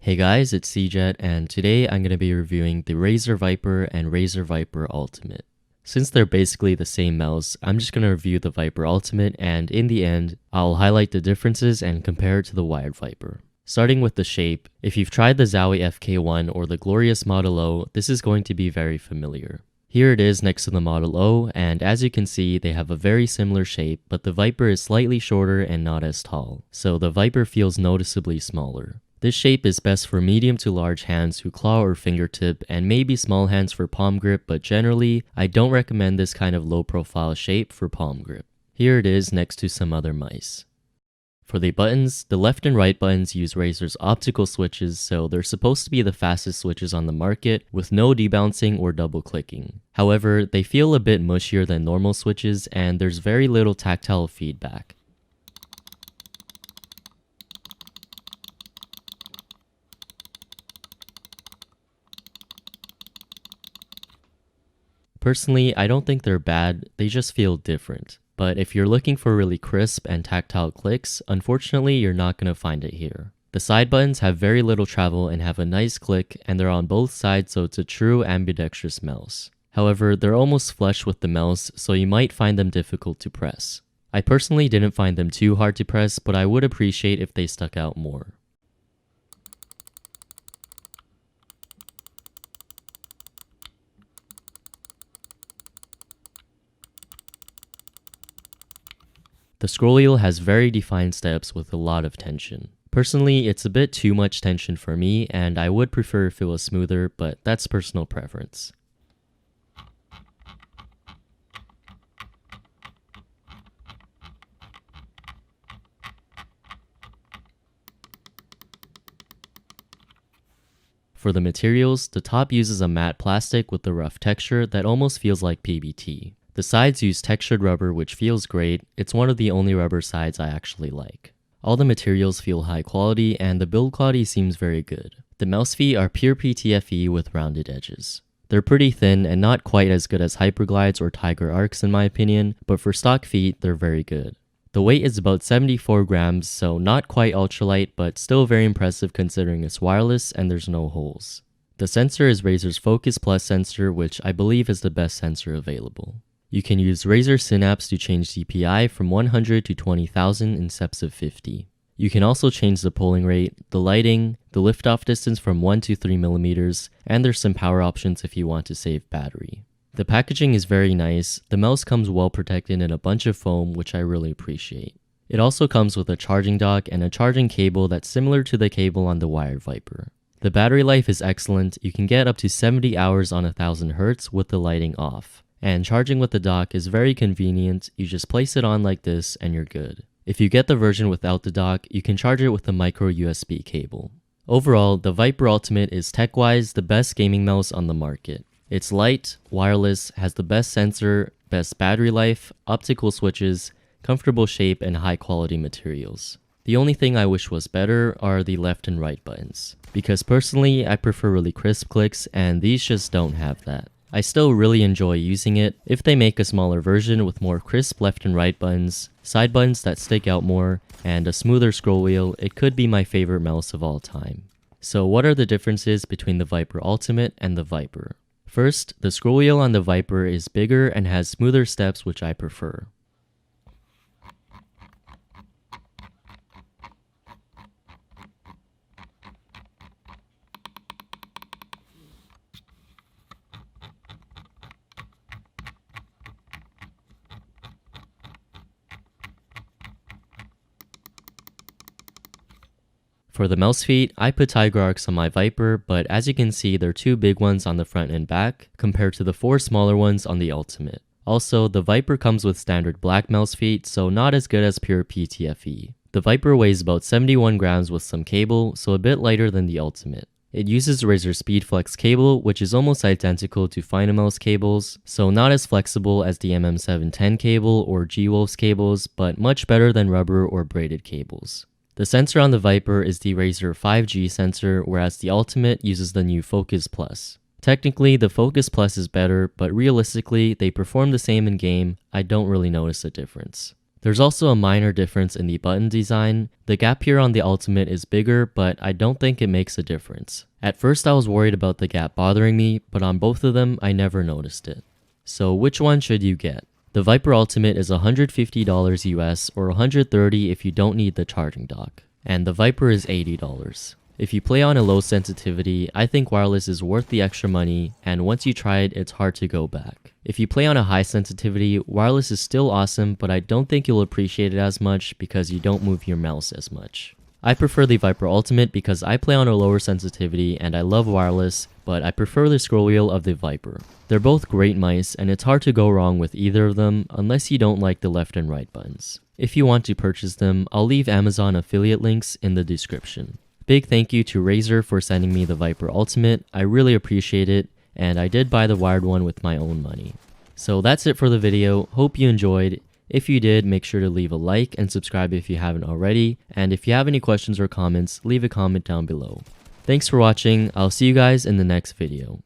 Hey guys, it's SeaJet, and today I'm going to be reviewing the Razer Viper and Razer Viper Ultimate. Since they're basically the same mouse, I'm just going to review the Viper Ultimate, and in the end, I'll highlight the differences and compare it to the wired Viper. Starting with the shape, if you've tried the Zowie FK1 or the glorious Model O, this is going to be very familiar. Here it is next to the Model O, and as you can see, they have a very similar shape, but the Viper is slightly shorter and not as tall, so the Viper feels noticeably smaller. This shape is best for medium to large hands who claw or fingertip, and maybe small hands for palm grip, but generally, I don't recommend this kind of low profile shape for palm grip. Here it is next to some other mice. For the buttons, the left and right buttons use Razer's optical switches, so they're supposed to be the fastest switches on the market with no debouncing or double clicking. However, they feel a bit mushier than normal switches, and there's very little tactile feedback. Personally, I don't think they're bad, they just feel different. But if you're looking for really crisp and tactile clicks, unfortunately you're not going to find it here. The side buttons have very little travel and have a nice click, and they're on both sides, so it's a true ambidextrous mouse. However, they're almost flush with the mouse, so you might find them difficult to press. I personally didn't find them too hard to press, but I would appreciate if they stuck out more. The scroll wheel has very defined steps with a lot of tension. Personally, it's a bit too much tension for me, and I would prefer if it was smoother, but that's personal preference. For the materials, the top uses a matte plastic with a rough texture that almost feels like PBT. The sides use textured rubber, which feels great. It's one of the only rubber sides I actually like. All the materials feel high quality, and the build quality seems very good. The mouse feet are pure PTFE with rounded edges. They're pretty thin and not quite as good as Hyperglides or Tiger Arcs in my opinion, but for stock feet, they're very good. The weight is about 74 grams, so not quite ultralight, but still very impressive considering it's wireless and there's no holes. The sensor is Razer's Focus Plus sensor, which I believe is the best sensor available. You can use Razer Synapse to change DPI from 100 to 20,000 in steps of 50. You can also change the polling rate, the lighting, the liftoff distance from 1 to 3 millimeters, and there's some power options if you want to save battery. The packaging is very nice. The mouse comes well protected in a bunch of foam, which I really appreciate. It also comes with a charging dock and a charging cable that's similar to the cable on the wired Viper. The battery life is excellent. You can get up to 70 hours on 1000 Hz with the lighting off. And charging with the dock is very convenient. You just place it on like this and you're good. If you get the version without the dock, you can charge it with a micro USB cable. Overall, the Viper Ultimate is tech-wise the best gaming mouse on the market. It's light, wireless, has the best sensor, best battery life, optical switches, comfortable shape, and high quality materials. The only thing I wish was better are the left and right buttons, because personally I prefer really crisp clicks and these just don't have that. I still really enjoy using it. If they make a smaller version with more crisp left and right buttons, side buttons that stick out more, and a smoother scroll wheel, it could be my favorite mouse of all time. So what are the differences between the Viper Ultimate and the Viper? First, the scroll wheel on the Viper is bigger and has smoother steps, which I prefer. For the mouse feet, I put Tiger Arcs on my Viper, but as you can see, there are 2 big ones on the front and back, compared to the 4 smaller ones on the Ultimate. Also, the Viper comes with standard black mouse feet, so not as good as pure PTFE. The Viper weighs about 71 grams with some cable, so a bit lighter than the Ultimate. It uses Razer SpeedFlex cable, which is almost identical to Finamouse cables, so not as flexible as the MM710 cable or G-Wolf's cables, but much better than rubber or braided cables. The sensor on the Viper is the Razer 5G sensor, whereas the Ultimate uses the new Focus Plus. Technically, the Focus Plus is better, but realistically, they perform the same in game. I don't really notice a difference. There's also a minor difference in the button design. The gap here on the Ultimate is bigger, but I don't think it makes a difference. At first I was worried about the gap bothering me, but on both of them I never noticed it. So which one should you get? The Viper Ultimate is $150 US or $130 if you don't need the charging dock. And the Viper is $80. If you play on a low sensitivity, I think wireless is worth the extra money, and once you try it, it's hard to go back. If you play on a high sensitivity, wireless is still awesome, but I don't think you'll appreciate it as much because you don't move your mouse as much. I prefer the Viper Ultimate because I play on a lower sensitivity and I love wireless, but I prefer the scroll wheel of the Viper. They're both great mice, and it's hard to go wrong with either of them unless you don't like the left and right buttons. If you want to purchase them, I'll leave Amazon affiliate links in the description. Big thank you to Razer for sending me the Viper Ultimate. I really appreciate it, and I did buy the wired one with my own money. So that's it for the video. Hope you enjoyed. If you did, make sure to leave a like and subscribe if you haven't already. And if you have any questions or comments, leave a comment down below. Thanks for watching. I'll see you guys in the next video.